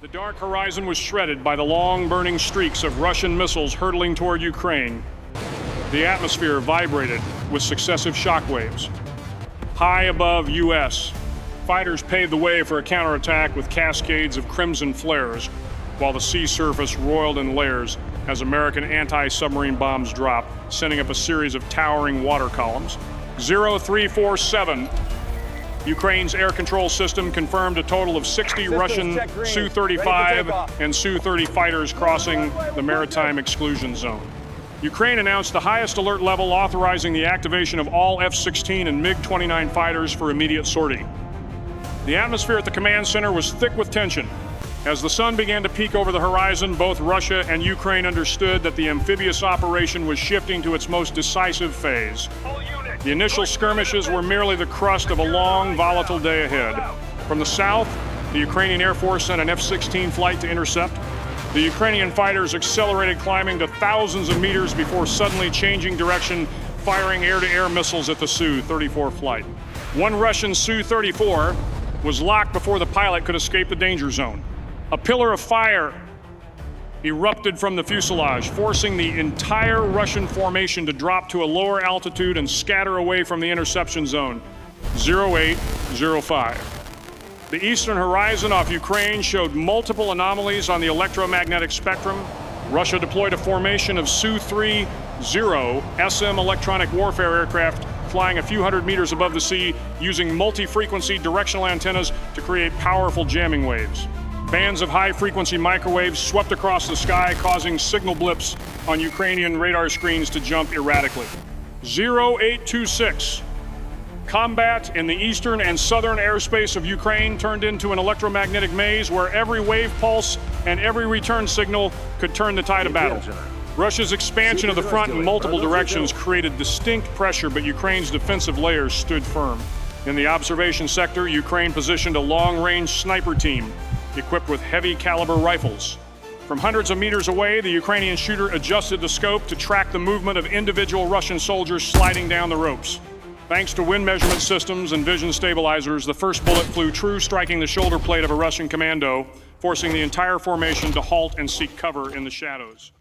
The dark horizon was shredded by the long burning streaks of Russian missiles hurtling toward Ukraine. The atmosphere vibrated with successive shockwaves. High above U.S., fighters paved the way for a counterattack with cascades of crimson flares, while the sea surface roiled in layers as American anti-submarine bombs dropped, sending up a series of towering water columns. 0347, Ukraine's air control system confirmed a total of 60 Russian Su-35 and Su-30 fighters crossing the maritime exclusion zone. Ukraine announced the highest alert level, authorizing the activation of all F-16 and MiG-29 fighters for immediate sortie. The atmosphere at the command center was thick with tension. As the sun began to peak over the horizon, both Russia and Ukraine understood that the amphibious operation was shifting to its most decisive phase. The initial skirmishes were merely the crust of a long, volatile day ahead. From the south, the Ukrainian Air Force sent an F-16 flight to intercept. The Ukrainian fighters accelerated, climbing to thousands of meters before suddenly changing direction, firing air-to-air missiles at the Su-34 flight. One Russian Su-34 was locked before the pilot could escape the danger zone. A pillar of fire erupted from the fuselage, forcing the entire Russian formation to drop to a lower altitude and scatter away from the interception zone. 0805. The eastern horizon off Ukraine showed multiple anomalies on the electromagnetic spectrum. Russia deployed a formation of Su-30 SM electronic warfare aircraft flying a few hundred meters above the sea, using multi-frequency directional antennas to create powerful jamming waves. Bands of high-frequency microwaves swept across the sky, causing signal blips on Ukrainian radar screens to jump erratically. 0826. Combat in the eastern and southern airspace of Ukraine turned into an electromagnetic maze where every wave pulse and every return signal could turn the tide of battle. Russia's expansion of the front in multiple directions created distinct pressure, but Ukraine's defensive layers stood firm. In the observation sector, Ukraine positioned a long-range sniper team equipped with heavy-caliber rifles. From hundreds of meters away, the Ukrainian shooter adjusted the scope to track the movement of individual Russian soldiers sliding down the ropes. Thanks to wind measurement systems and vision stabilizers, the first bullet flew true, striking the shoulder plate of a Russian commando, forcing the entire formation to halt and seek cover in the shadows.